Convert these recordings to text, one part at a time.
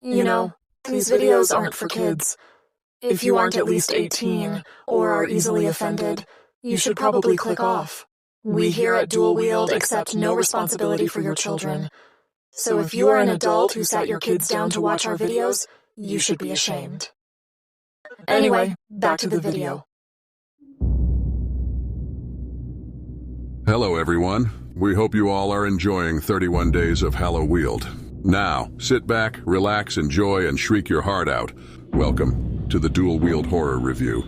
You know, these videos aren't for kids. If you aren't at least 18 or are easily offended, you should probably click off. We here at Dual Wield accept no responsibility for your children. So if you are an adult who sat your kids down to watch our videos, you should be ashamed. Anyway, back to the video. Hello, everyone. We hope you all are enjoying 31 days of Wield. Now, sit back, relax, enjoy, and shriek your heart out. Welcome to the Dual Wield Horror Review.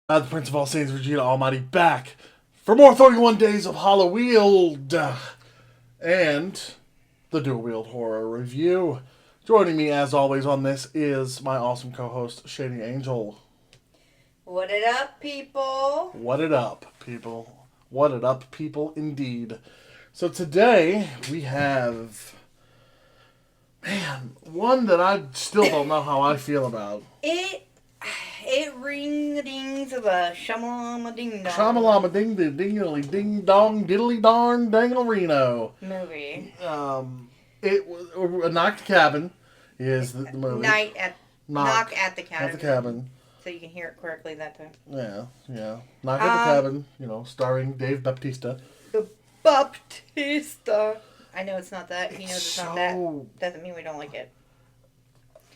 The Prince of All Saints, Regina Almighty, back for more 31 days of Halloween and the Dual Wield Horror Review. Joining me, as always, on this is my awesome co-host, Shady Angel. What it up, people? What it up, people? What it up, people, indeed. So today, we have... Man, one that I still don't know how I feel about. It ring-a-dings of a shamalama ding-dong. Shamalama ding-ding-ding ding-dong diddly-darn dangle-reno. Movie. It was A Knocked Cabin is the movie. Knock at the Cabin. At the Cabin. So you can hear it correctly that time. Yeah. Knock at the Cabin, starring Dave Bautista. The Baptista. I know it's not that. He knows it's not that. Doesn't mean we don't like it.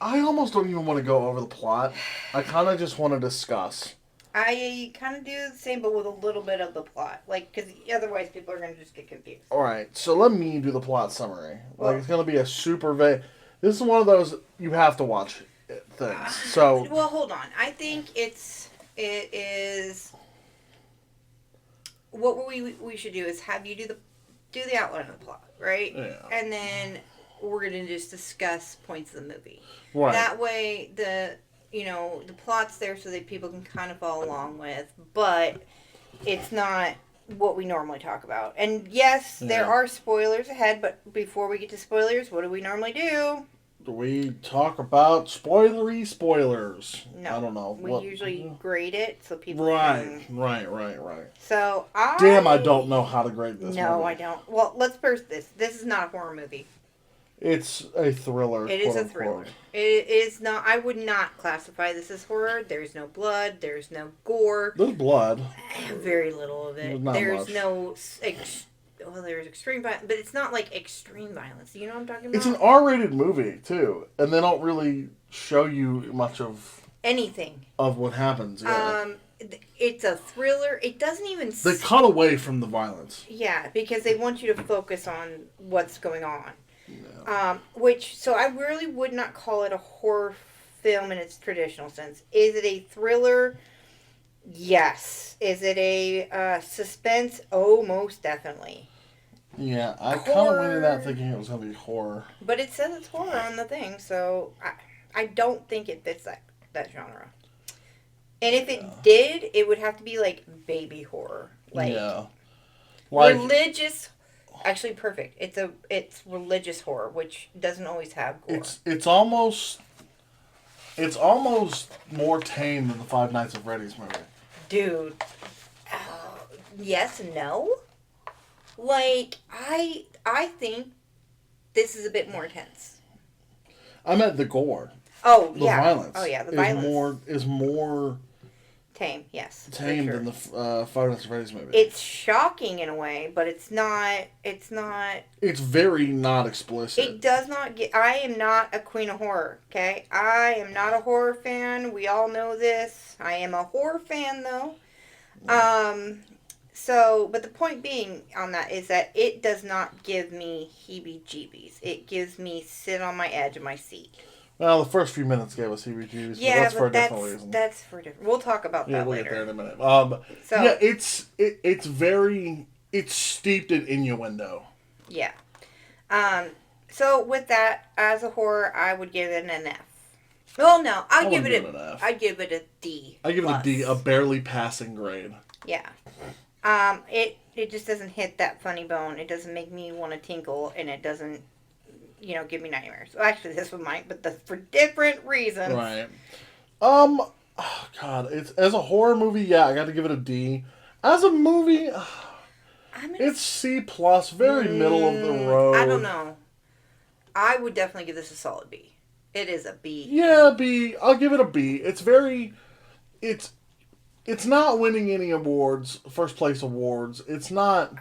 I almost don't even want to go over the plot. I kind of just want to discuss. I kind of do the same, but with a little bit of the plot. Because otherwise people are going to just get confused. Alright, so let me do the plot summary. Well, it's going to be a super vague... This is one of those you have to watch things. So... Well, hold on. I think it is... What we should do is have you do the outline of the plot, right? Yeah. And then we're going to just discuss points of the movie. Right. That way, the plot's there so that people can kind of follow along with, but it's not what we normally talk about. And yes, there are spoilers ahead, but before we get to spoilers, what do we normally do? We talk about spoilers. No. I don't know. We usually grade it so people Right. So Damn, I don't know how to grade this No, movie. I don't. Well, let's first this. This is not a horror movie. It's a thriller. It is a thriller. It is not. I would not classify this as horror. There's no blood. There's no gore. There's blood. Very little of it. Not There's much. no. There's extreme violence, but it's not like extreme violence. You know what I'm talking about? It's an R-rated movie too, and they don't really show you much of anything of what happens. Yeah. It's a thriller. It doesn't even. They cut away from the violence. Yeah, because they want you to focus on what's going on. Yeah. So I really would not call it a horror film in its traditional sense. Is it a thriller? Yes. Is it a suspense? Oh, most definitely. Yeah, I kind of went into that thinking it was going to be horror. But it says it's horror on the thing, so I don't think it fits that genre. And if it did, it would have to be like baby horror. Like religious. Actually, perfect. It's religious horror, which doesn't always have gore. It's almost more tame than the Five Nights at Freddy's movie. Dude, yes and no. Like I think this is a bit more intense. I meant the gore. Oh the yeah. Violence. Oh yeah, the violence is more tame. Yes, tame than the Five Nights at Freddy's movie. It's shocking in a way, but it's not. It's not. It's very not explicit. It does not get. I am not a queen of horror. Okay, I am not a horror fan. We all know this. I am a horror fan though. So, but the point being on that is that it does not give me heebie-jeebies. It gives me sit on my edge of my seat. Well, the first few minutes gave us heebie-jeebies, yeah, but that's for a different reason. That's for different. We'll talk about that we'll later. Get there in a minute. Yeah, it's very steeped in innuendo. Yeah. So with that, as a horror, I would give it an F. Well, no, I'd give it an F. I'd give it a D. I give it a D, a barely passing grade. Yeah. It just doesn't hit that funny bone. It doesn't make me want to tinkle, and it doesn't give me nightmares. Well, actually, this one might, but for different reasons. Right. Oh God, it's as a horror movie, yeah, I got to give it a D. As a movie, it's C plus, very middle of the road. I don't know. I would definitely give this a solid B. It is a B. Yeah, B. I'll give it a B. It's not winning any awards, first place awards. It's not.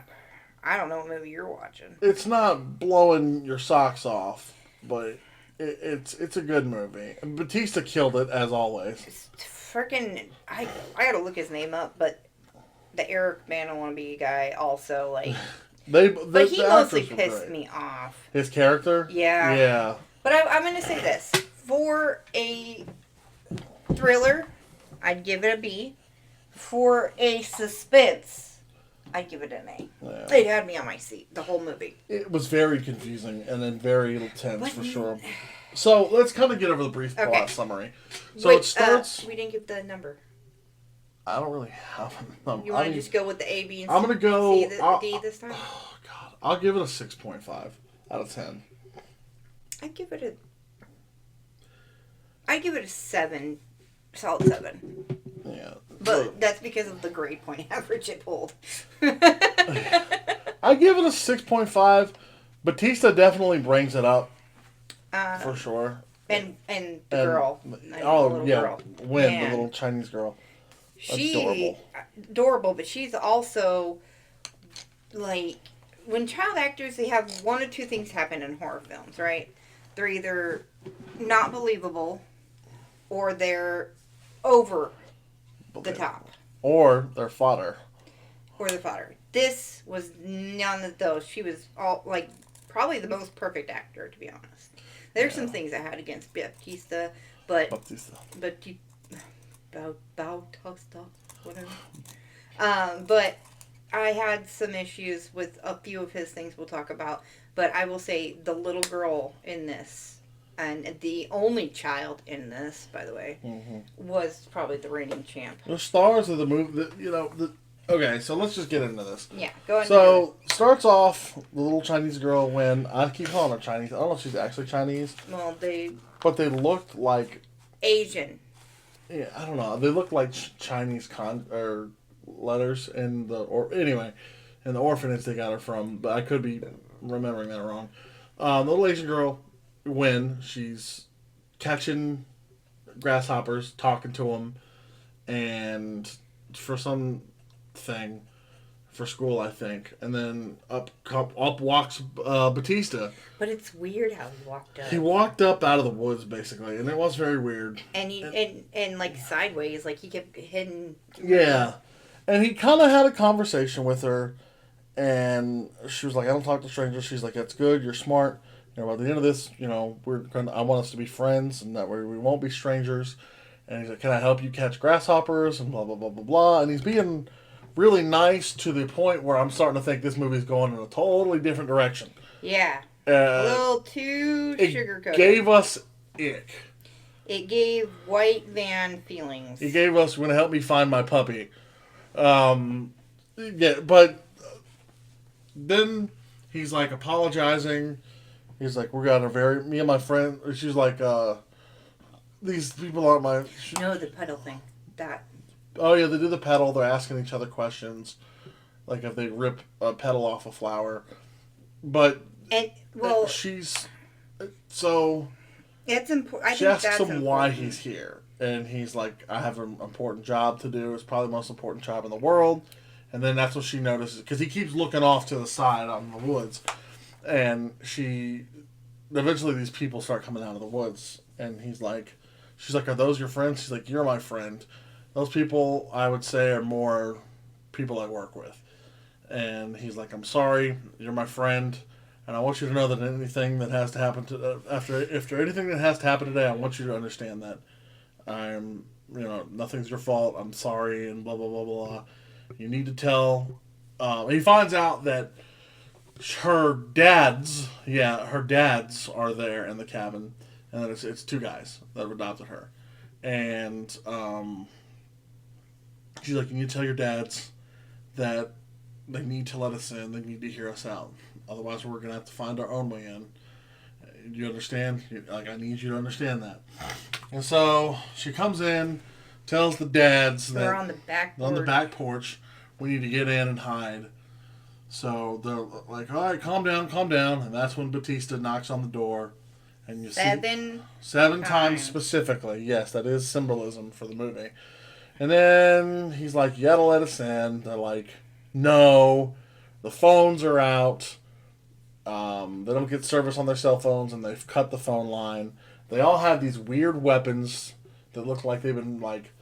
I don't know what movie you're watching. It's not blowing your socks off, but it's a good movie. Batista killed it as always. Freaking, I gotta look his name up, but the Eric Bana wannabe guy also like. But he mostly pissed me off. His character? Yeah. Yeah. But I'm going to say this. For a thriller, I'd give it a B. For a suspense, I'd give it an A. Yeah. It had me on my seat, the whole movie. It was very confusing and then very tense for sure. So let's kind of get over the brief plot summary. So it starts... we didn't give the number. I don't really have a number. You want to just go with the A, B, and C? I'm going to go... D this time? Oh, God. I'll give it a 6.5 out of 10. I'd give it a 7. Solid 7. Yeah. But that's because of the grade point average it pulled. I give it a 6.5. Batista definitely brings it up. For sure. And the girl. Girl. Wynn, the little Chinese girl. Adorable, but she's also like when child actors, they have one or two things happen in horror films, right? They're either not believable or they're over the top. Or they're fodder. This was none of those. She was probably the most perfect actor, to be honest. There's some things I had against Batista, but Bautista, whatever. But I had some issues with a few of his things we'll talk about. But I will say the little girl in this, and the only child in this, by the way, was probably the reigning champ. The stars of the movie, okay, so let's just get into this. Yeah, go ahead. So, starts off, the little Chinese girl, Wynn. I keep calling her Chinese. I don't know if she's actually Chinese. Well, But they looked like... Asian. Yeah, I don't know. They looked like Chinese letters in the... Anyway, in the orphanage they got her from, but I could be remembering that wrong. The little Asian girl, Wynn, she's catching grasshoppers, talking to them, and for some thing for school, I think, and then up walks Batista. But it's weird how he walked up. He walked up out of the woods, basically, and it was very weird. And and like sideways, like he kept hitting. Yeah, and he kind of had a conversation with her, and she was like, "I don't talk to strangers." She's like, "That's good. You're smart. By the end of this, I want us to be friends, and that way we won't be strangers." And he's like, "Can I help you catch grasshoppers?" And blah blah blah blah blah. And he's being really nice to the point where I'm starting to think this movie's going in a totally different direction. Yeah. A little too sugar-coated. It gave us ick. It gave White Van feelings. It gave us, "Gonna help me find my puppy." Yeah, but then he's like apologizing. He's like, me and my friend, she's like, these people aren't my... No, the pedal thing. That... Oh, yeah, they do the pedal. They're asking each other questions. Like if they rip a petal off a flower. But... she's... So... It's important. She asks him why he's here. And he's like, "I have an important job to do. It's probably the most important job in the world." And then that's what she notices. Because he keeps looking off to the side out in the woods. And eventually these people start coming out of the woods. And she's like, "Are those your friends?" He's like, "You're my friend. Those people, I would say, are more people I work with." And he's like, "I'm sorry, you're my friend, and I want you to know that anything that has to happen after anything that has to happen today, I want you to understand that I'm, nothing's your fault. I'm sorry," and blah blah blah blah. You need to tell. He finds out that her dads are there in the cabin, and that it's two guys that have adopted her, and she's like, "You need to tell your dads that they need to let us in. They need to hear us out. Otherwise, we're going to have to find our own way in." You understand? Like, I need you to understand that. And so she comes in, tells the dads that they're on the back porch. On the back porch, we need to get in and hide. So they're like, all right, calm down. And that's when Batista knocks on the door. And you see 7 times specifically. Yes, that is symbolism for the movie. And then he's like, you gotta let us in. They're like, no, the phones are out. They don't get service on their cell phones, and they've cut the phone line. They all have these weird weapons that look like they've been, like,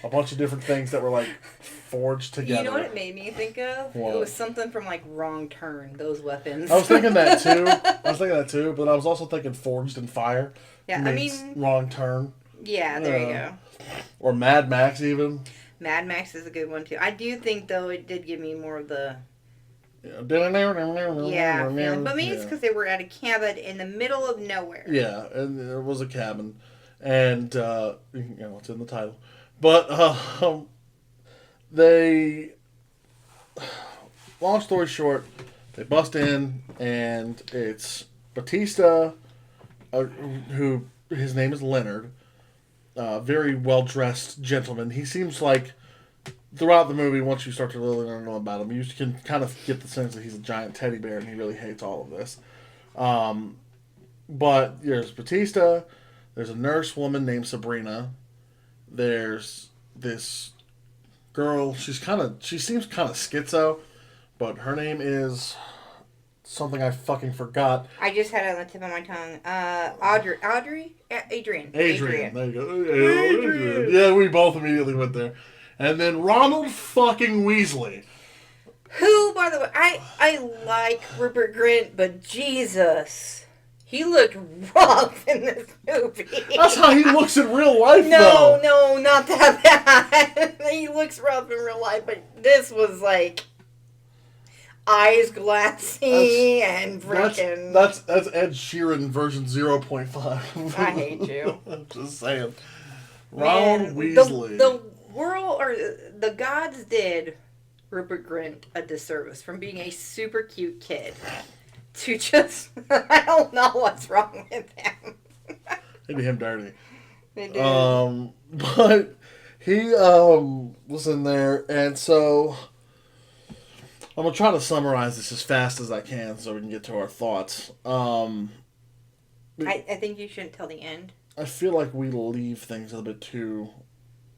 a bunch of different things that were, like, forged together. You know what it made me think of? What? It was something from, like, Wrong Turn, those weapons. I was thinking that, too. But I was also thinking Forged in Fire. Yeah, I mean... Wrong Turn. Yeah, there you go. Or Mad Max, even. Mad Max is a good one, too. I do think, though, it did give me more of the... Yeah, feeling. But maybe it's because they were at a cabin in the middle of nowhere. Yeah, and it was a cabin. And, it's in the title. But, they... Long story short, they bust in, and it's Batista, who, his name is Leonard, very well-dressed gentleman. He seems like... Throughout the movie, once you start to really learn about him, you can kind of get the sense that he's a giant teddy bear and he really hates all of this. But there's Batista, there's a nurse woman named Sabrina, there's this girl, she seems kind of schizo, but her name is something I fucking forgot. I just had it on the tip of my tongue. Adrian. There you go. Adrian. Yeah, we both immediately went there. And then Ronald fucking Weasley. Who, by the way, I like Rupert Grint, but Jesus. He looked rough in this movie. That's how he looks in real life, though. No, not that bad. He looks rough in real life, but this was like eyes glassy and freaking... That's Ed Sheeran version 0.5. I hate you. I'm just saying. Ronald Weasley. The world, or the gods did Rupert Grint a disservice from being a super cute kid to just, I don't know what's wrong with him. They did him dirty. They did. But he was in there, and so I'm going to try to summarize this as fast as I can so we can get to our thoughts. I think you shouldn't tell the end. I feel like we leave things a little bit too...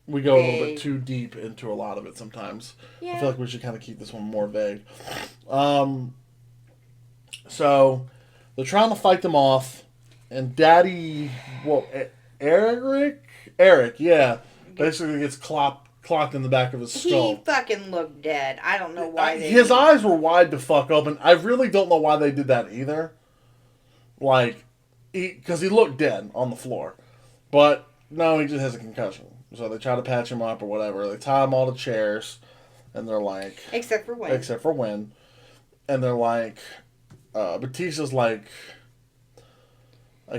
We go a little bit too deep into a lot of it sometimes. Yeah. I feel like we should kind of keep this one more vague. So, they're trying to fight them off, and Daddy... Eric, yeah. Basically gets clocked in the back of his skull. He fucking looked dead. I don't know why they... His eyes were wide to fuck open. I really don't know why they did that either. Like, because he looked dead on the floor. But, no, he just has a concussion. So they try to patch him up or whatever. They tie him all to chairs, and they're like... Except for Wynn. And they're like... Batista's like,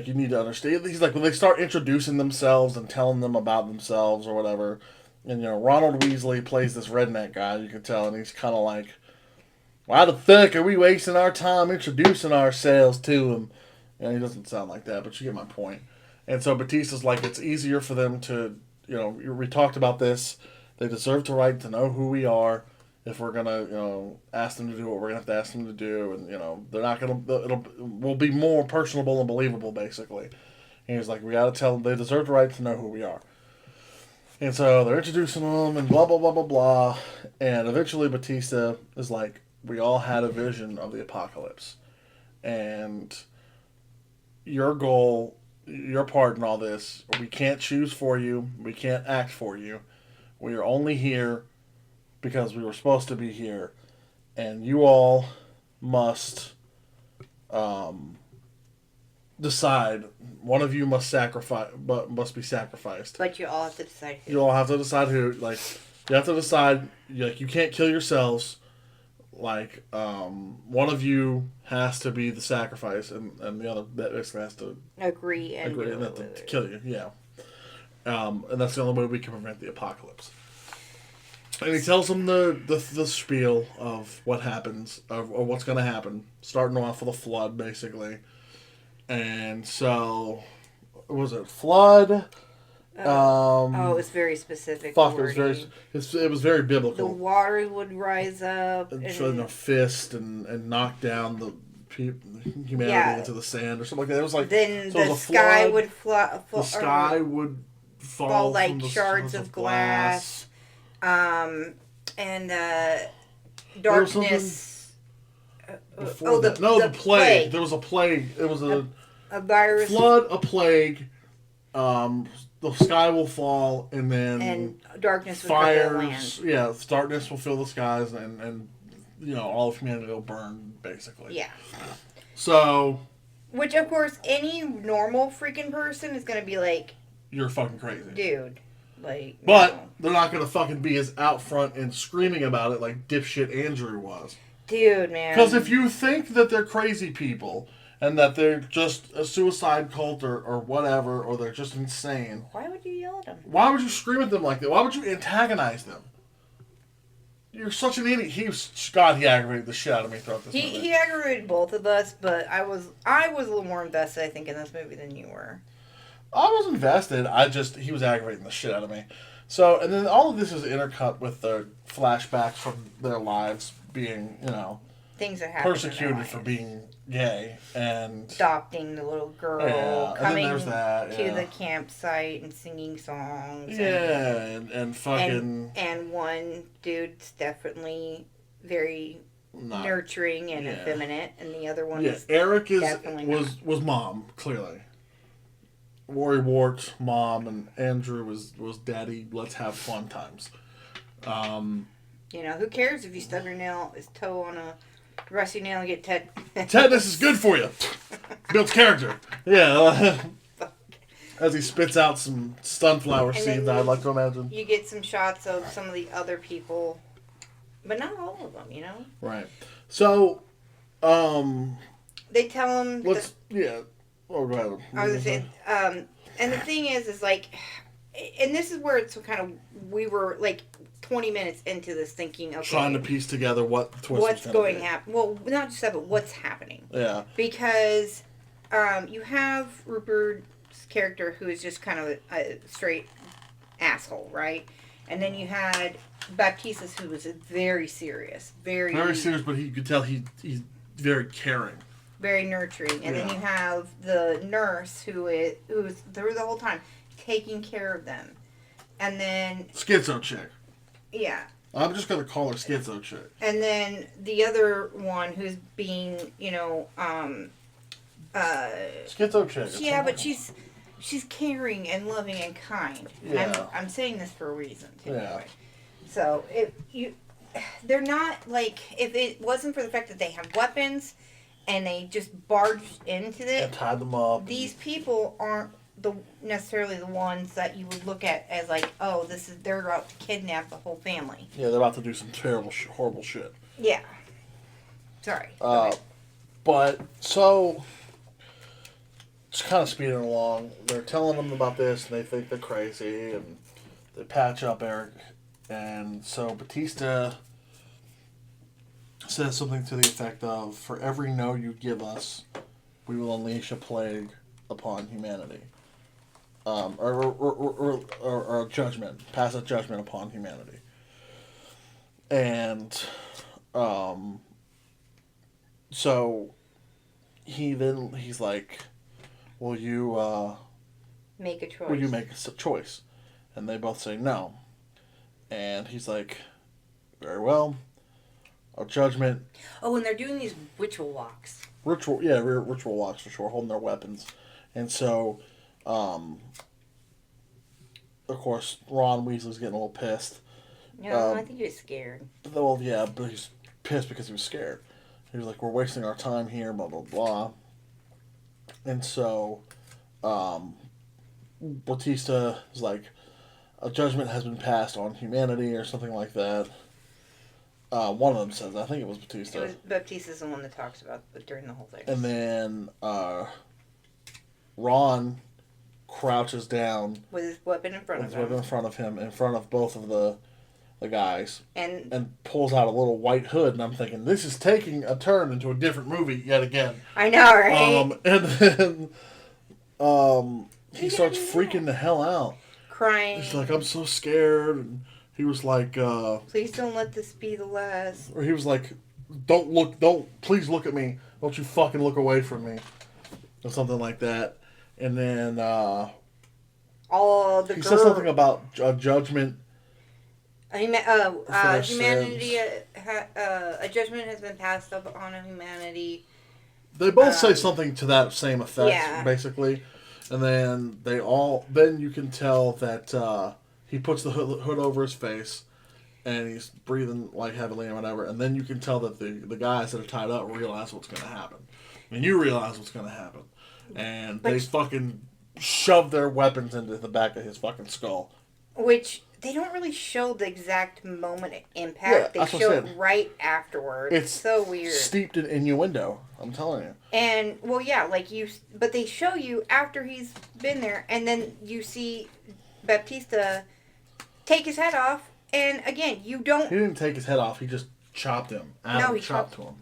you need to understand. He's like, when they start introducing themselves and telling them about themselves or whatever, and, Ronald Weasley plays this redneck guy, you can tell, and he's kind of like, why the fuck are we wasting our time introducing ourselves to him? And he doesn't sound like that, but you get my point. And so Batista's like, it's easier for them to... we talked about this. They deserve the right to know who we are. If we're gonna, ask them to do what we're gonna have to ask them to do, and they're not gonna. We'll be more personable and believable, basically. And he's like, we gotta tell them they deserve the right to know who we are. And so they're introducing them, and blah blah blah blah blah. And eventually, Batista is like, we all had a vision of the apocalypse, and your goal. Your part in all this, we can't choose for you. We can't act for you. We are only here because we were supposed to be here. And you all must decide. One of you must be sacrificed. But you all have to decide who. You all have to decide who. Like, you have to decide. Like, you can't kill yourselves. Like, one of you has to be the sacrifice, and the other basically has to agree and to kill you. Yeah, and that's the only way we can prevent the apocalypse. And he tells them the spiel of what happens, or what's going to happen, starting off with a flood, basically, And so, was it flood? It was very specific. Fuck, it was very biblical. The water would rise up. And a fist and knock down the humanity into the sand or something like that. It was like then the sky would the sky would fall like from shards of glass. And darkness. The plague. There was a plague. It was a virus. Flood, a plague. The sky will fall, and then darkness will fires. Cover the land. Yeah, darkness will fill the skies, and all of humanity will burn, basically. Yeah. So. Which, of course, any normal freaking person is going to be like, "You're fucking crazy, dude." Like, but no. They're not going to fucking be as out front and screaming about it like dipshit Andrew was. Dude, man. Because if you think that they're crazy people and that they're just a suicide cult or whatever, or they're just insane. Why would you yell at them? Why would you scream at them like that? Why would you antagonize them? You're such an idiot. He aggravated the shit out of me throughout this movie. He aggravated both of us, but I was a little more invested, I think, in this movie than you were. I was invested. He was aggravating the shit out of me. So, and then all of this is intercut with the flashbacks from their lives being, things that happened persecuted for being gay and adopting the little girl, coming and then to the campsite and singing songs. And fucking and one dude's definitely very nurturing and effeminate, and the other one is Eric definitely was mom, clearly. Rory Wart, mom, and Andrew was daddy. Let's have fun times. Who cares if you stub his toe on a rusty nail and get tetanus is good for you. Builds character. Yeah. As he spits out some sunflower seeds, I'd like to imagine. You get some shots of some of the other people, but not all of them, Right. So, they tell him. Oh, go ahead. I was saying, and the thing is like, and this is where it's kind of, we were like 20 minutes into this thinking, okay, trying to piece together what's going to happen. Well, not just that, but what's happening. Yeah. Because you have Rupert's character who is just kind of a straight asshole, right? And then you had Baptistus, who was very serious, very serious, but you could tell he's very caring. Very nurturing. And then you have the nurse who's through the whole time taking care of them. And then Schizo chick. Yeah. I'm just going to call her Schizo chick. And then the other one who's being, Schizo chick. Yeah, but she's caring and loving and kind. Yeah. And I'm saying this for a reason, too. Yeah. Anyway. So, they're not, like, if it wasn't for the fact that they have weapons and they just barged into it. And tied them up. These people aren't necessarily the ones that you would look at as like, oh, they're out to kidnap the whole family. Yeah, they're about to do some terrible, horrible shit. Yeah. Sorry. But, so, just kind of speeding along. They're telling them about this, and they think they're crazy, and they patch up Eric. And so Batista says something to the effect of, for every no you give us, we will unleash a plague upon humanity. Or a judgment. Pass a judgment upon humanity. And, so, he's like, will you, make a choice. Will you make a choice? And they both say no. And he's like, very well. A judgment. Oh, and they're doing these ritual walks. Ritual walks for sure, holding their weapons. And so, of course, Ron Weasley's getting a little pissed. No, I think he was scared. Well, yeah, but he's pissed because he was scared. He was like, we're wasting our time here, blah, blah, blah. And so, Batista is like, a judgment has been passed on humanity or something like that. One of them says, I think it was Batista. Baptista's the one that talks about it during the whole thing. And then Ron crouches down with his weapon in front of him. In front of both of the the guys, and pulls out a little white hood, and I'm thinking, this is taking a turn into a different movie yet again. I know, right? And then he starts freaking the hell out. Crying. He's like, I'm so scared. And he was like, please don't let this be the last. Or he was like, please look at me. Don't you fucking look away from me. Or something like that. And then he said something about judgment. Humanity, a judgment has been passed up on humanity. They both say something to that same effect, basically. And then then you can tell that he puts the hood over his face, and he's breathing like heavily and whatever. And then you can tell that the guys that are tied up realize what's going to happen. And you realize what's going to happen. And they fucking shove their weapons into the back of his fucking skull. Which, they don't really show the exact moment of impact. They show it right afterwards. It's so weird. Steeped in innuendo, I'm telling you. And, well, yeah, but they show you after he's been there, and then you see Baptista take his head off, and again, you don't... He didn't take his head off, he just chopped him. He chopped him.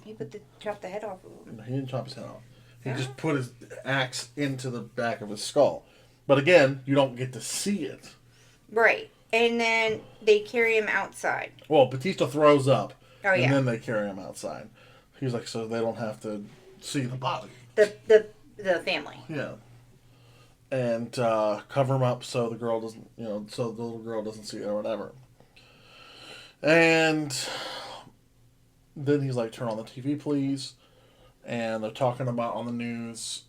He chopped the head off of him. No, he didn't chop his head off. He just put his axe into the back of his skull. But again, you don't get to see it. Right. And then they carry him outside. Well, Batista throws up. Oh, and then they carry him outside. He's like, so they don't have to see the body. The family. Yeah. And cover him up so the girl doesn't, so the little girl doesn't see it or whatever. And then he's like, turn on the TV, please. And they're talking about on the news,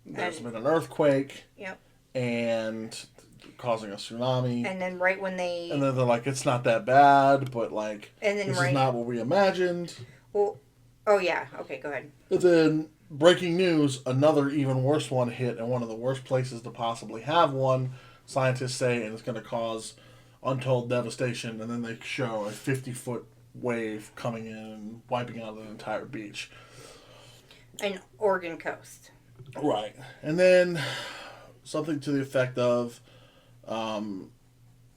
there's been an earthquake. Yep. And causing a tsunami. And then right when they... And then they're like, it's not that bad, but this is not what we imagined. Well, oh yeah. Okay, go ahead. And then, breaking news, another even worse one hit in one of the worst places to possibly have one. Scientists say, and it's going to cause untold devastation. And then they show a 50-foot wave coming in and wiping out an entire beach. An Oregon coast. Right. And then something to the effect of,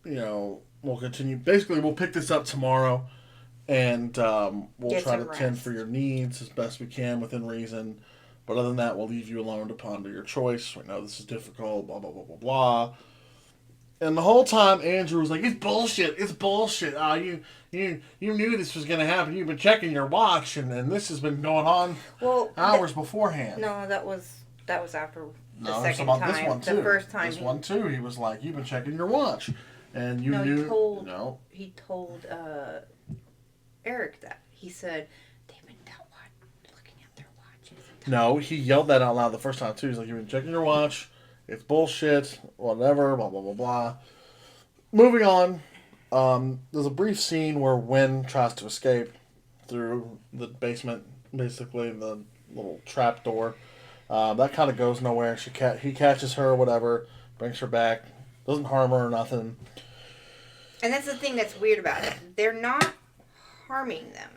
we'll continue. Basically, we'll pick this up tomorrow, and we'll try to tend for your needs as best we can within reason. But other than that, we'll leave you alone to ponder your choice. We know this is difficult, blah, blah, blah, blah, blah. And the whole time, Andrew was like, it's bullshit. It's bullshit. You knew this was going to happen. You've been checking your watch, and this has been going on hours beforehand. No, that was after the second time. This one, too. The first time. This one, too. He was like, you've been checking your watch. And you knew... He told Eric that. He said, they've been looking at their watches. No, he yelled that out loud the first time, too. He's like, you've been checking your watch. It's bullshit. Whatever. Blah, blah, blah, blah. Moving on. There's a brief scene where Wynn tries to escape through the basement, basically, the little trap door. That kind of goes nowhere. He catches her, whatever, brings her back, doesn't harm her or nothing. And that's the thing that's weird about it. They're not harming them.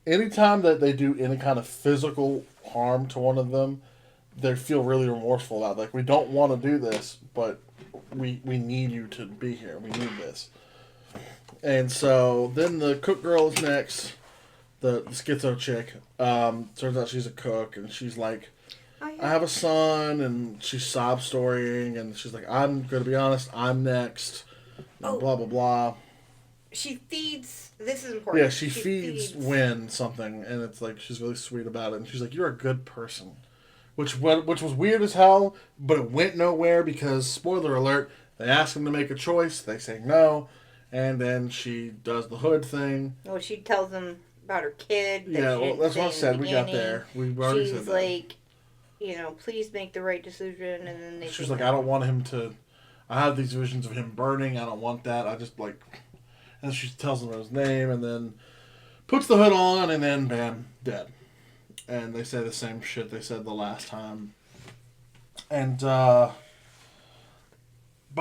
Anytime that they do any kind of physical harm to one of them, they feel really remorseful about it. Like, we don't want to do this, but we need you to be here. We need this. And so then the cook girl is next, the schizo chick. Turns out she's a cook, and she's like, I have a son, and she's sob-storying, and she's like, I'm going to be honest, I'm next, and blah, blah, blah. She feeds, this is important. Yeah, she feeds Wynn something, and it's like, she's really sweet about it, and she's like, you're a good person. Which was weird as hell, but it went nowhere because, spoiler alert, they ask him to make a choice, they say no, and then she does the hood thing. Well, she tells him about her kid. Yeah, well, that's what I said. We got there. We already said that. She's like, please make the right decision, and then she's like, I don't want him to. I have these visions of him burning. I don't want that. I just and she tells him his name, and then puts the hood on, and then bam, dead. And they say the same shit they said the last time. And by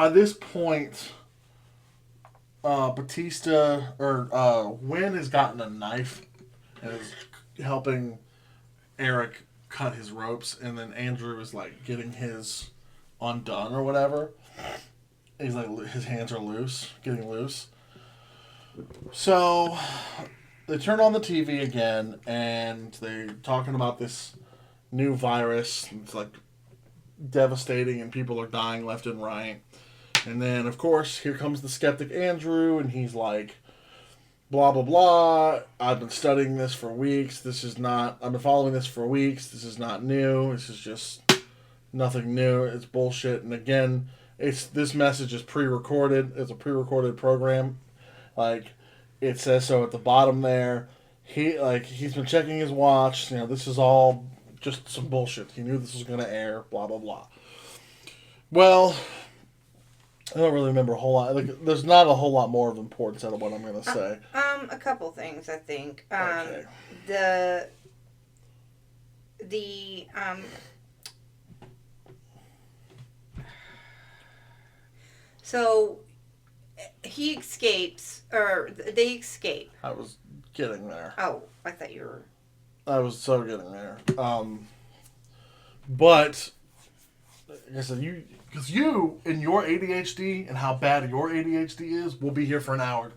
this point, Batista or Wynn has gotten a knife and is helping Eric cut his ropes, and then Andrew is like getting his undone or whatever. He's like, his hands are loose, getting loose. So they turn on the TV again, and they're talking about this new virus. It's like devastating, and people are dying left and right. And then, of course, here comes the skeptic Andrew, and he's like, blah, blah, blah. I've been studying this for weeks. I've been following this for weeks. This is not new. This is just nothing new. It's bullshit. And again, this message is pre-recorded. It's a pre-recorded program. Like, it says so at the bottom there. He's been checking his watch. This is all just some bullshit. He knew this was going to air, blah, blah, blah. Well, I don't really remember a whole lot. There's not a whole lot more of importance out of what I'm going to say. A couple things, I think. Okay. So he escapes, or they escape. I was getting there. Oh, I thought you were. I was so getting there. But like I said, because you and your ADHD and how bad your ADHD is, we'll be here for an hour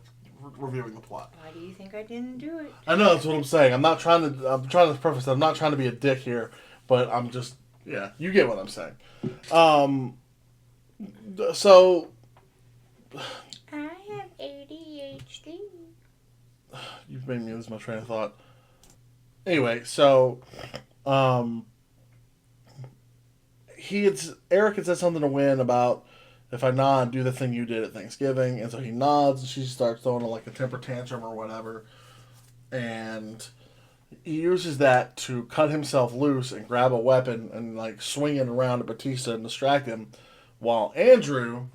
reviewing the plot. Why do you think I didn't do it? I know, that's what I'm saying. I'm trying to preface that I'm not trying to be a dick here, but I'm just, yeah, you get what I'm saying. So I have ADHD. You've made me lose my train of thought. Anyway, so Eric had said something to Win about, if I nod, do the thing you did at Thanksgiving. And so he nods, and she starts throwing like a temper tantrum or whatever. And he uses that to cut himself loose and grab a weapon and like swing it around at Batista and distract him, while Andrew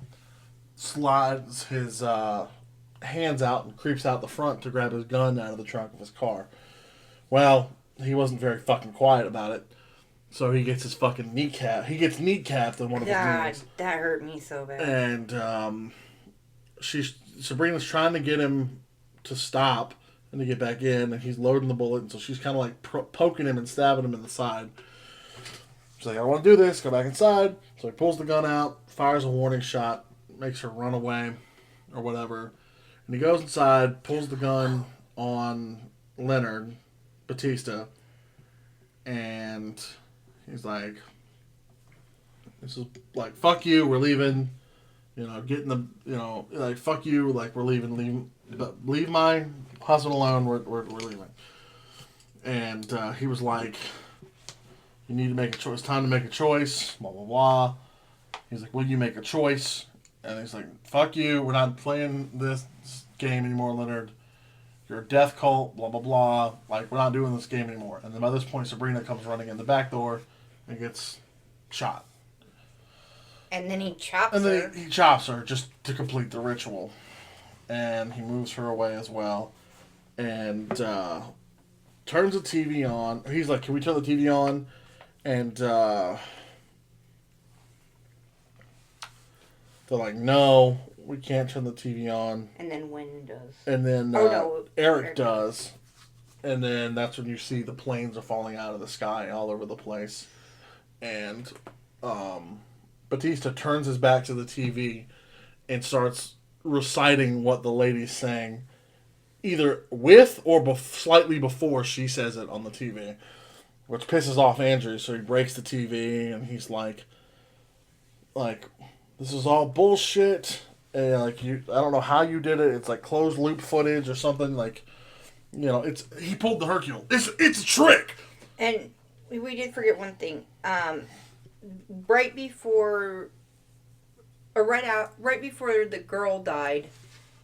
slides his hands out and creeps out the front to grab his gun out of the trunk of his car. Well, he wasn't very fucking quiet about it. So he gets his fucking kneecap. He gets kneecapped in one of his knees. That hurt me so bad. And Sabrina's trying to get him to stop and to get back in, and he's loading the bullet, and so she's kind of like poking him and stabbing him in the side. She's like, I don't want to do this, go back inside. So he pulls the gun out, fires a warning shot, makes her run away or whatever. And he goes inside, pulls the gun on Leonard, Batista, and he's like, this is like, fuck you, we're leaving, getting the, like, fuck you, like, we're leaving, leave my husband alone, we're leaving. And he was like, you need to make a choice, time to make a choice, blah, blah, blah. He's like, will you make a choice? And he's like, fuck you, we're not playing this game anymore, Leonard. You're a death cult, blah, blah, blah. Like, we're not doing this game anymore. And then by this point, Sabrina comes running in the back door and gets shot. And then he chops her. He chops her just to complete the ritual. And he moves her away as well. And turns the TV on. He's like, can we turn the TV on? And they're like, no, we can't turn the TV on. And then Wynn does. And then Eric does. And then that's when you see the planes are falling out of the sky all over the place. And Batista turns his back to the TV and starts reciting what the lady's saying, either with or slightly before she says it on the TV, which pisses off Andrew. So he breaks the TV and he's like, this is all bullshit. And I don't know how you did it. It's like closed loop footage or something. Like, he pulled the Hercule. It's a trick. And we did forget one thing. Right before the girl died,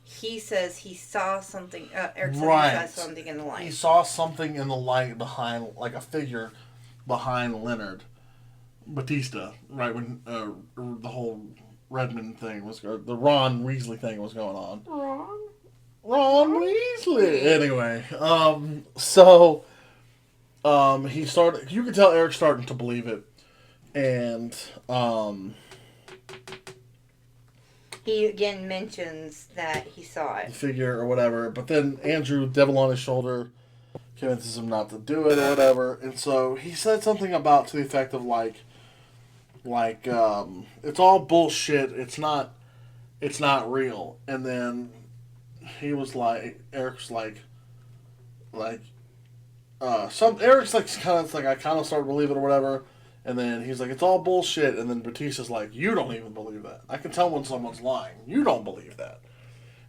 he says he saw something. Eric saw something in the light. He saw something in the light behind, like a figure behind Leonard Batista. Right when the whole Redmond thing the Ron Weasley thing was going on. Ron Weasley. Anyway, he started. You could tell Eric's starting to believe it, and he again mentions that he saw it, the figure or whatever. But then Andrew, devil on his shoulder, convinces him not to do it or whatever. And so he said something about to the effect of like it's all bullshit. It's not it's not real. And then he was like, Eric's like, Eric's like kind of like I kind of start to believe it or whatever. And then he's like, it's all bullshit. And then Batista's like, you don't even believe that. I can tell when someone's lying. You don't believe that.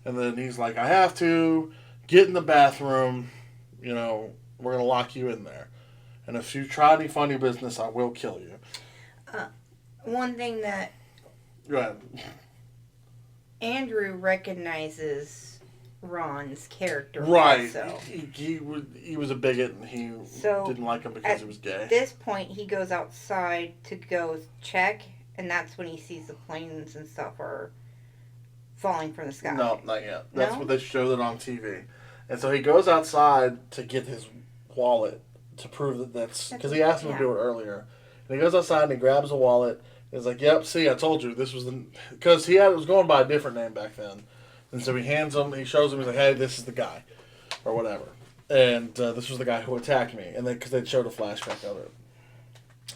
And then he's like, I have to get in the bathroom. You know, we're going to lock you in there. And if you try any funny business, I will kill you. One thing that Go ahead. Andrew recognizes Ron's character. Right. So. He was a bigot and he didn't like him because he was gay. At this point, he goes outside to go check, and that's when he sees the planes and stuff are falling from the sky. No, not yet. That's what they showed it on TV. And so he goes outside to get his wallet to prove that that's... Because he asked him to do it earlier. And he goes outside and he grabs a wallet. And he's like, yep, see, I told you. This was the... Because it was going by a different name back then. And so he shows him, he's like, hey, this is the guy. Or whatever. And this was the guy who attacked me. And then, because they showed a flashback of it.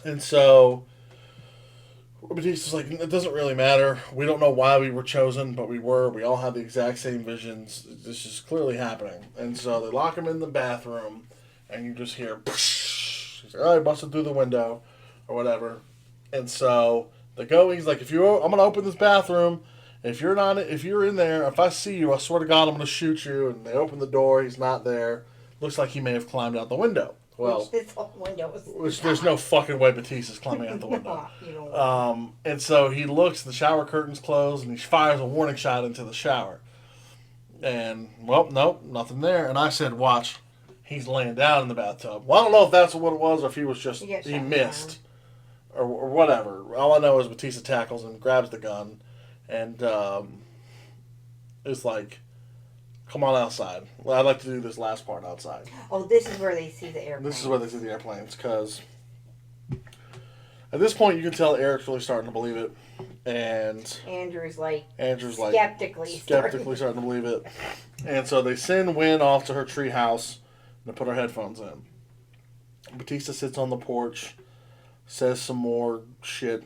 And so... Batista's like, it doesn't really matter. We don't know why we were chosen, but we were. We all had the exact same visions. This is clearly happening. And so they lock him in the bathroom, and you just hear, he's like, oh, I busted through the window, or whatever. And so they go, he's like, I'm going to open this bathroom. If you're in there, if I see you, I swear to God, I'm going to shoot you. And they open the door. He's not there. Looks like he may have climbed out the window. Well, there's no fucking way Batista's climbing out the window. And so he looks, the shower curtain's closed, and he fires a warning shot into the shower. And, well, nope, nothing there. And I said, watch, he's laying down in the bathtub. Well, I don't know if that's what it was or if he was just, he missed. Or whatever. All I know is Batista tackles and grabs the gun. And it's like... Come on outside. Well, I'd like to do this last part outside. Oh, this is where they see the airplanes. This is where they see the airplanes, because at this point you can tell Eric's really starting to believe it, and Andrew's skeptically starting to believe it, and so they send Wynn off to her tree house and they put her headphones in. Batista sits on the porch, says some more shit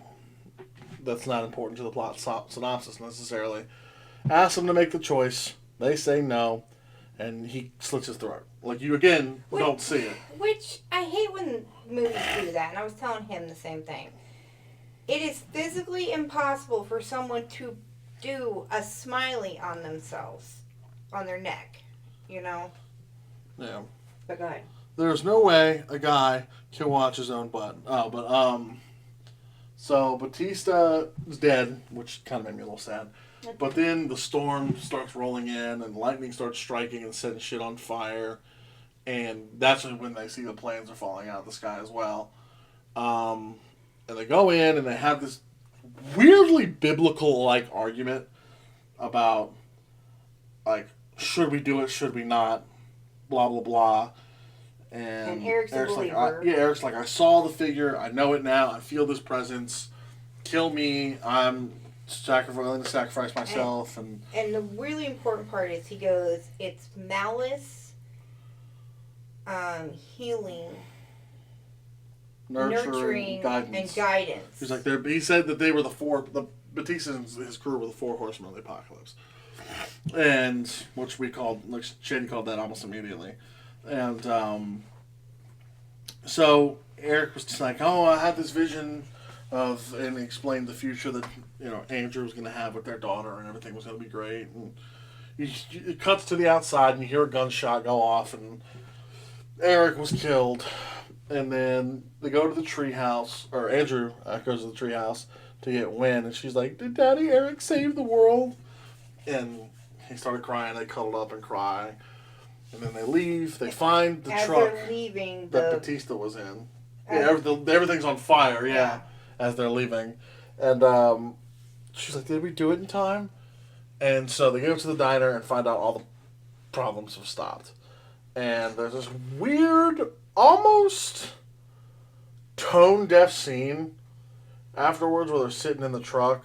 that's not important to the plot synopsis necessarily, asks them to make the choice. They say no, and he slits his throat. Like, you, again, don't see it. Which, I hate when movies do that, and I was telling him the same thing. It is physically impossible for someone to do a smiley on themselves, on their neck, you know? Yeah. But go ahead. There's no way a guy can watch his own butt. So Batista is dead, which kind of made me a little sad. But then the storm starts rolling in, and lightning starts striking and setting shit on fire. And that's when they see the planes are falling out of the sky as well. And they go in, and they have this weirdly biblical-like argument about, like, should we do it, should we not, blah, blah, blah. And Eric's a believer. Eric's like, I saw the figure, I know it now, I feel this presence, kill me, I'm... willing to sacrifice myself. And the really important part is he goes, it's malice, healing, nurturing and guidance. He's like, he said that they were Batista and his crew were the four horsemen of the apocalypse. And, which we called, like Shady called that almost immediately. And, so Eric was just like, oh, I had this vision of, and he explained the future that, you know, Andrew was going to have with their daughter, and everything was going to be great. And it cuts to the outside, and you hear a gunshot go off, and Eric was killed. And then they go to the treehouse, or Andrew goes to the treehouse to get Wynn, and she's like, did Daddy Eric save the world? And he started crying. They cuddled up and cry. And then they leave. They find the truck that Batista was in. Yeah, everything's on fire, yeah, as they're leaving. And she's like, did we do it in time? And so they go to the diner and find out all the problems have stopped. And there's this weird, almost tone-deaf scene afterwards where they're sitting in the truck.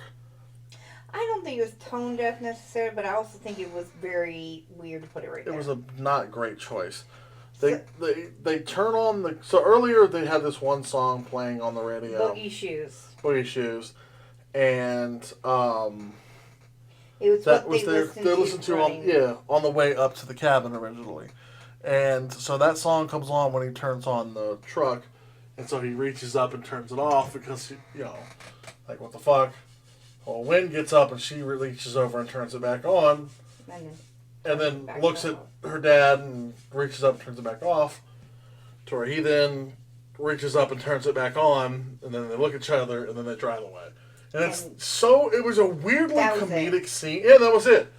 I don't think it was tone deaf necessarily, but I also think it was very weird to put it right there. It was a not great choice. They turn on so earlier they had this one song playing on the radio. Boogie Shoes. And It was That what was they listened to on the way up to the cabin originally. And so that song comes on when he turns on the truck, and so he reaches up and turns it off because, like, what the fuck? Well, Wynn gets up and she reaches over and turns it back on, and then looks at her dad and reaches up and turns it back off, to where he then reaches up and turns it back on, and then they look at each other, and then they drive away. And it was a weirdly comedic scene. Yeah, that was it.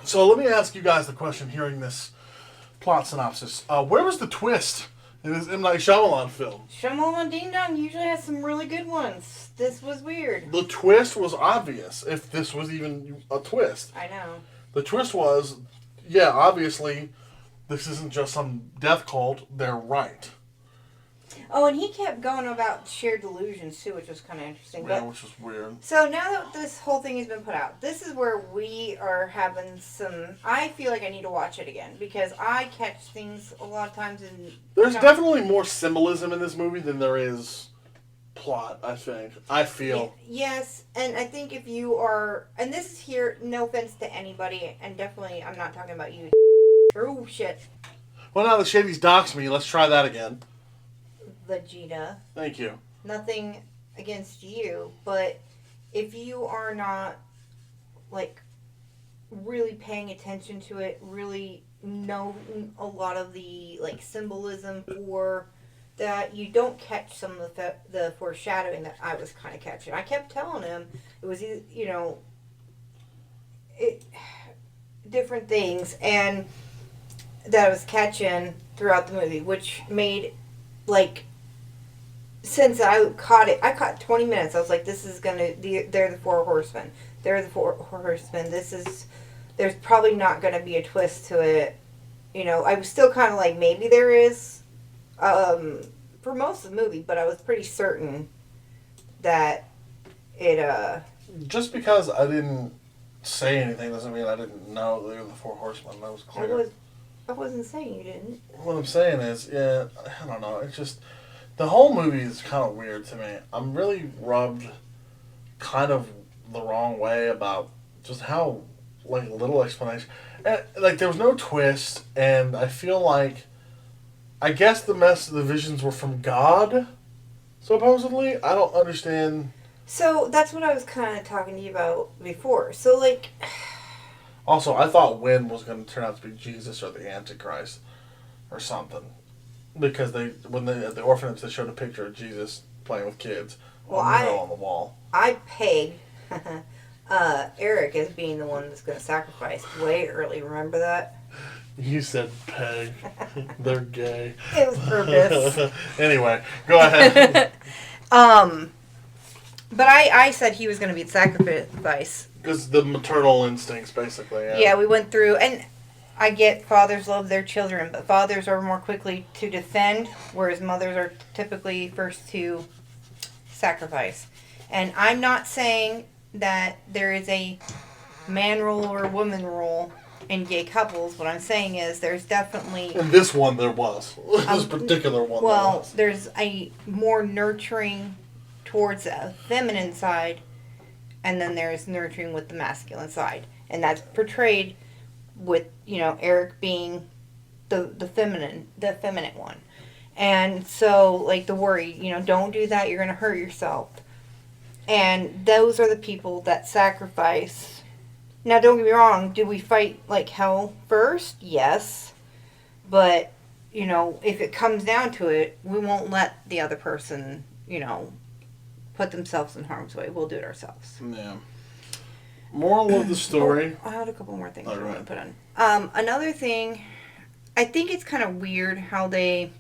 So let me ask you guys the question, hearing this plot synopsis. Where was the twist in this M. Night Shyamalan film? Shyamalan Ding Dong usually has some really good ones. This was weird. The twist was obvious, if this was even a twist. I know. The twist was, obviously, this isn't just some death cult. They're right. Oh, and he kept going about shared delusions, too, which was kind of interesting. Yeah, which was weird. So now that this whole thing has been put out, this is where we are having some... I feel like I need to watch it again, because I catch things a lot of times in... There's definitely more symbolism in this movie than there is plot, I think. I feel. Yes, and I think if you are... And this is here, no offense to anybody, and definitely I'm not talking about you. Oh, shit. Well, now the Shadys doxed me. Let's try that again. Vegeta. Thank you. Nothing against you, but if you are not, like, really paying attention to it, really know a lot of the, like, symbolism for that, you don't catch some of the foreshadowing that I was kind of catching. I kept telling him it was, different things, and that I was catching throughout the movie, which made, like, since I caught 20 minutes. I was like, this is they're the four horsemen. They're the four horsemen. There's probably not going to be a twist to it. I was still kind of like, maybe there is, for most of the movie, but I was pretty certain that it, Just because I didn't say anything doesn't mean I didn't know they were the four horsemen. That was clear. I wasn't saying you didn't. What I'm saying is, I don't know. It's just... The whole movie is kind of weird to me. I'm really rubbed kind of the wrong way about just how, like, little explanation. And, like, there was no twist, and I feel like, I guess the visions were from God, supposedly. I don't understand. So, that's what I was kind of talking to you about before. So, like... Also, I thought Wynn was going to turn out to be Jesus or the Antichrist or something. Because at the orphanage, they showed a picture of Jesus playing with kids on the wall. I pegged Eric as being the one that's going to sacrifice way early. Remember that? You said peg. They're gay. It was purpose. Anyway, go ahead. But I said he was going to be the sacrifice. Because the maternal instincts, basically. Yeah, we went through... And I get fathers love their children, but fathers are more quickly to defend, whereas mothers are typically first to sacrifice. And I'm not saying that there is a man role or a woman role in gay couples. What I'm saying is there's definitely... In this one, there was. This particular one, there was. There's a more nurturing towards the feminine side, and then there's nurturing with the masculine side. And that's portrayed... with, Eric being the feminine one. And so, like, the worry, don't do that, you're going to hurt yourself. And those are the people that sacrifice. Now, don't get me wrong, do we fight like hell first? Yes. But, if it comes down to it, we won't let the other person, put themselves in harm's way. We'll do it ourselves. Yeah. Moral of the story. I had a couple more things I want to put on. Another thing, I think it's kind of weird how the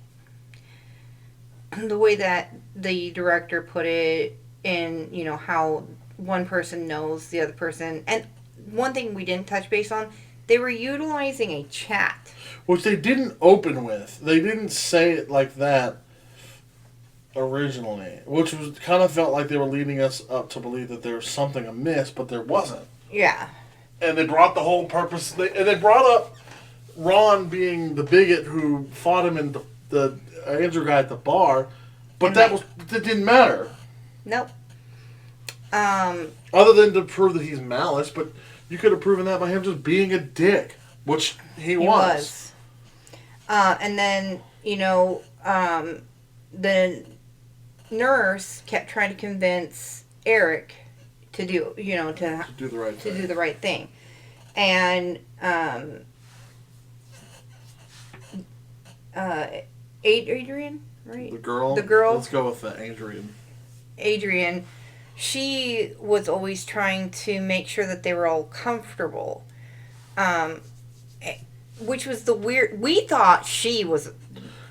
way that the director put it in, how one person knows the other person. And one thing we didn't touch base on, they were utilizing a chat. Which they didn't open with. They didn't say it like that originally, which was kind of felt like they were leading us up to believe that there was something amiss, but there wasn't. Yeah. And they brought the whole purpose, and they brought up Ron being the bigot who fought him in the Andrew guy at the bar, but that didn't matter. Nope. Other than to prove that he's malice, but You could have proven that by him just being a dick, which he was. And then, the nurse kept trying to convince Eric to do, to do the right thing. To do the right thing. And Adrian, right? The girl. Let's go with Adrian. Adrian, she was always trying to make sure that they were all comfortable. Which was the weird. We thought she was.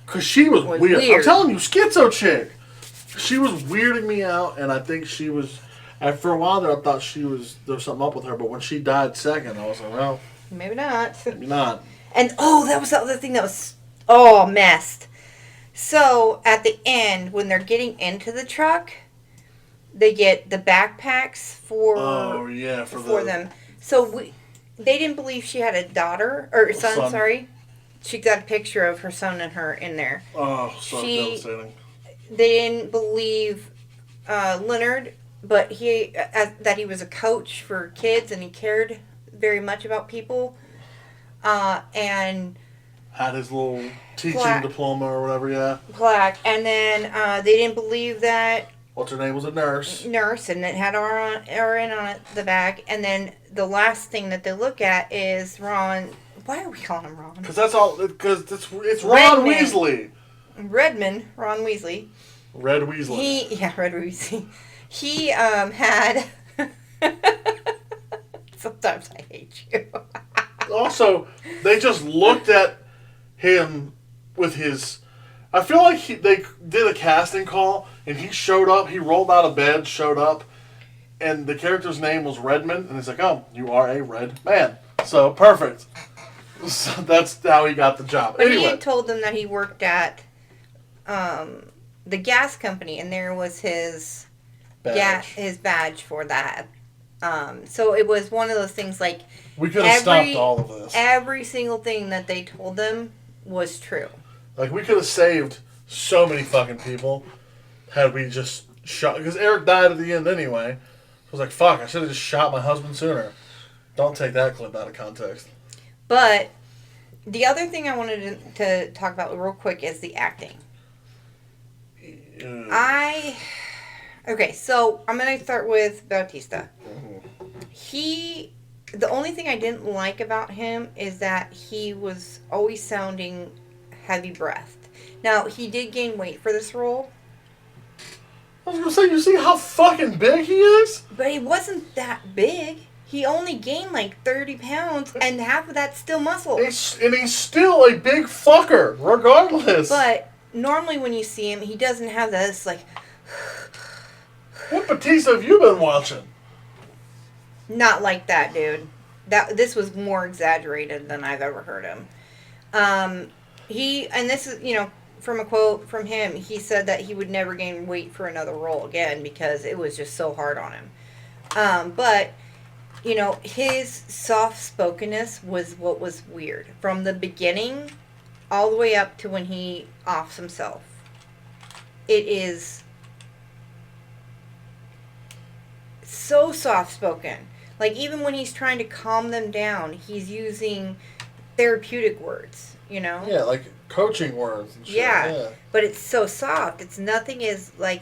Because she was weird. I'm telling you, schizo chick. She was weirding me out, and I think she was. For a while there, I thought there was something up with her, but when she died second, I was like, well. Maybe not. Maybe not. And, that was the other thing that was, messed. So, at the end, when they're getting into the truck, they get the backpacks for them. So, they didn't believe she had a daughter, or son, sorry. She got a picture of her son and her in there. Oh, so devastating. They didn't believe Leonard, but that he was a coach for kids and he cared very much about people. And had his little teaching diploma or whatever, yeah. Plaque. And then they didn't believe that. What's her name was a nurse. Nurse, and it had RN on it, the back. And then the last thing that they look at is Ron. Why are we calling him Ron? Because that's all. Because it's Ron Weasley. Ron Weasley. Red Weasley. Red Weasley. He had. Sometimes I hate you. Also, they just looked at him with his. I feel like they did a casting call and he showed up. He rolled out of bed, showed up, and the character's name was Redmond, and he's like, "Oh, you are a red man." So perfect. So that's how he got the job. But anyway. He had told them that he worked at the gas company, and there was his badge for that. So it was one of those things like we could have stopped all of this. Every single thing that they told them was true. Like we could have saved so many fucking people had we just shot. Because Eric died at the end anyway. I was like, fuck, I should have just shot my husband sooner. Don't take that clip out of context. But the other thing I wanted to talk about real quick is the acting. Okay, so I'm going to start with Bautista. The only thing I didn't like about him is that he was always sounding heavy-breathed. Now, he did gain weight for this role. I was going to say, you see how fucking big he is? But he wasn't that big. He only gained like 30 pounds, and half of that's still muscle. And he's still a big fucker, regardless. But normally when you see him, he doesn't have this, like... What Batista have you been watching? Not like that, dude. This was more exaggerated than I've ever heard him. And this is, from a quote from him, he said that he would never gain weight for another role again because it was just so hard on him. But... his soft-spokenness was what was weird. From the beginning all the way up to when he offs himself. It is so soft-spoken. Like, even when he's trying to calm them down, he's using therapeutic words, Yeah, like coaching words and shit. Yeah, but it's so soft. Nothing is like...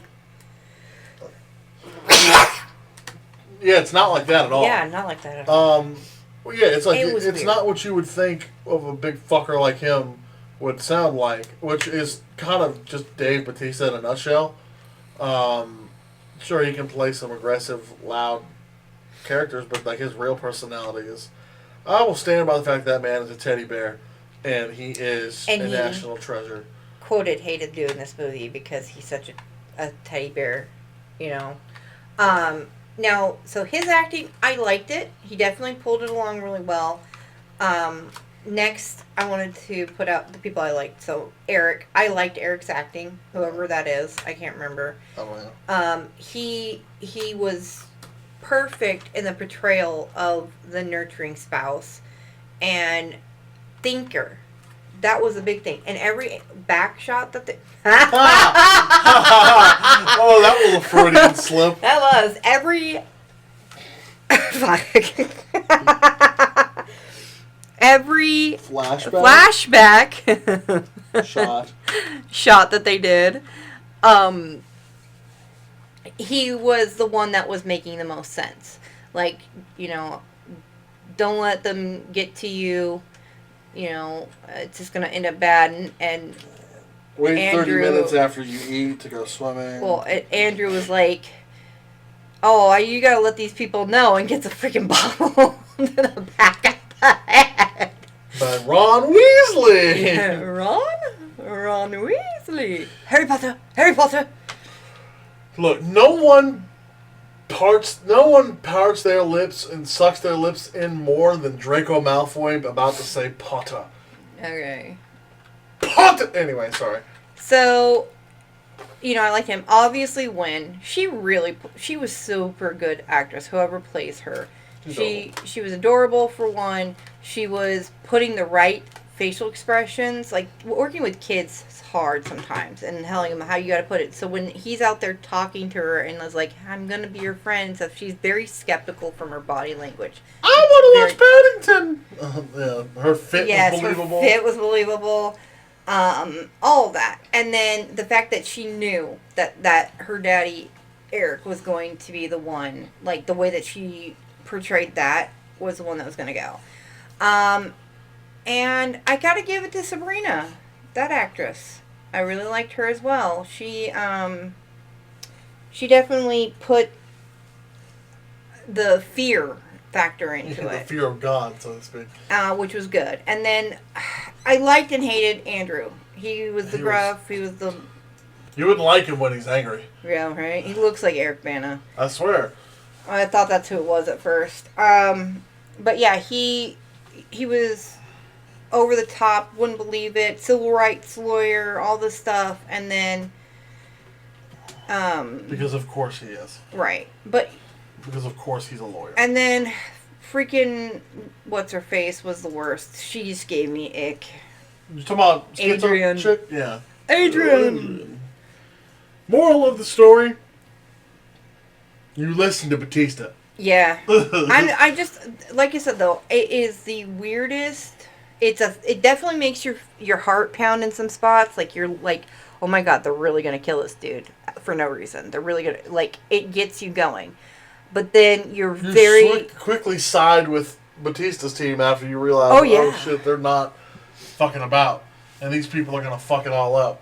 Yeah, it's not like that at all. Yeah, not like that at all. Yeah, it's like it's weird. not what you would think of a big fucker like him would sound like, which is kind of just Dave Bautista in a nutshell. Sure, he can play some aggressive, loud characters, but like his real personality is. I will stand by the fact that man is a teddy bear, and he is a national treasure. Quoted hated doing this movie because he's such a teddy bear, Now, so his acting, I liked it. He definitely pulled it along really well. Next, I wanted to put out the people I liked. So, Eric. I liked Eric's acting, whoever that is. I can't remember. Oh, yeah. He was perfect in the portrayal of the nurturing spouse and thinker. That was a big thing. And every back shot that they... Oh, that was a Freudian slip. That was. every flashback shot that they did, he was the one that was making the most sense. Like, don't let them get to you. It's just gonna end up bad. And wait Andrew, 30 minutes after you eat to go swimming. Well, Andrew was like, "Oh, you gotta let these people know," and gets a freaking bottle to the back of the head. By Ron Weasley. Yeah, Ron Weasley. Harry Potter. Look, no one parts their lips and sucks their lips in more than Draco Malfoy about to say Potter. Okay. Potter. Anyway, sorry. So, I like him. Obviously, Wynn. She was super good actress. Whoever plays her, she was adorable for one. She was putting the right facial expressions. Like, working with kids is hard sometimes, and telling them how you got to put it. So when he's out there talking to her and was like, "I'm gonna be your friend," and stuff, she's very skeptical from her body language. I want to watch Paddington. Yeah, her fit was believable. Her fit was believable. All of that, and then the fact that she knew that her daddy Eric was going to be the one, like the way that she portrayed that was the one that was going to go. And I gotta give it to Sabrina, that actress. I really liked her as well. She definitely put the fear factor into it. The fear of God, so to speak. Which was good. And then I liked and hated Andrew. He was the gruff. He was the... You wouldn't like him when he's angry. Yeah, right? He looks like Eric Bana. I swear. I thought that's who it was at first. But yeah, he was over the top, wouldn't believe it, civil rights lawyer, all this stuff, and then... because of course he is. Right. But... Because of course he's a lawyer. And then freaking what's-her-face was the worst. She just gave me ick. You talking about Adrian. Chick? Yeah. Adrian! Moral of the story: you listen to Batista. Yeah. I just, like I said though, it is the weirdest. It definitely makes your heart pound in some spots. Like you're like, oh my god, they're really gonna kill this dude for no reason. They're really gonna, like, it gets you going. But then you very quickly side with Batista's team after you realize, oh shit, they're not fucking about, and these people are gonna fuck it all up.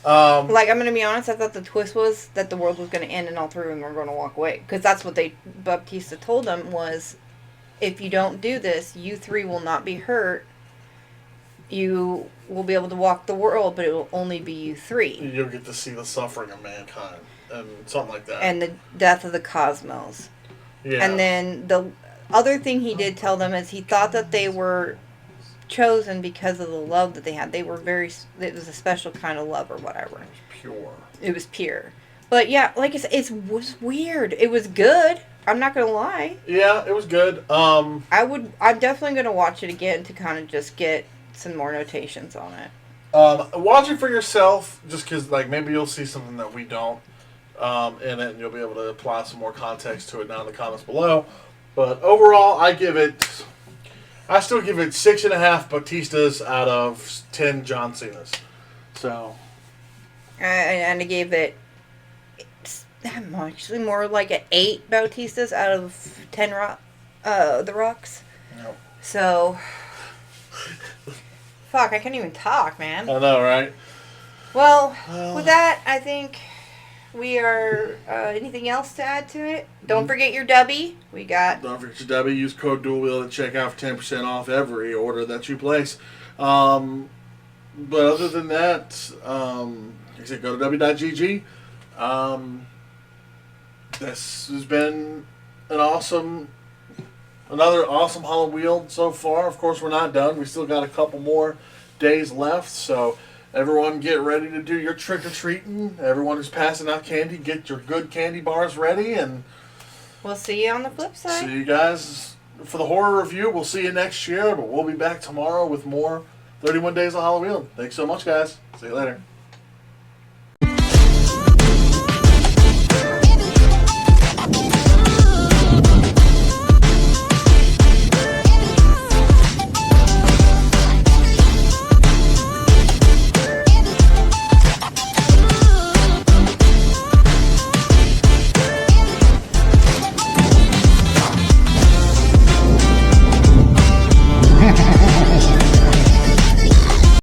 Like, I'm gonna be honest, I thought the twist was that the world was gonna end and all three of them were gonna walk away, because that's what Baptista told them was, if you don't do this, you three will not be hurt. You will be able to walk the world, but it will only be you three. You'll get to see the suffering of mankind and something like that, and the death of the cosmos. Yeah. And then the other thing he did tell them is he thought that they were chosen because of the love that they had. It was a special kind of love or whatever. It was pure. It was pure. But yeah, like I said, it was weird. It was good. I'm not gonna lie. Yeah, it was good. I'm definitely gonna watch it again to kind of just get some more notations on it. Watch it for yourself, just because like maybe you'll see something that we don't in it, and you'll be able to apply some more context to it down in the comments below. But overall, I still give it 6.5 Batistas out of 10 John Cena's. So, and I gave it actually more like an 8 Bautistas out of 10 The Rocks. No. So, fuck, I can't even talk, man. I know, right? Well, with that, I think we are. Anything else to add to it? Don't forget your Dubby. Don't forget your Dubby. Use code DualWheel at checkout for 10% off every order that you place. But other than that, like I said, go to w.gg. This has been another awesome Halloween so far. Of course, we're not done. We still got a couple more days left, so everyone get ready to do your trick-or-treating. Everyone who's passing out candy, get your good candy bars ready, and we'll see you on the flip side. See you guys for the horror review. We'll see you next year, but we'll be back tomorrow with more 31 Days of Halloween. Thanks so much, guys. See you later.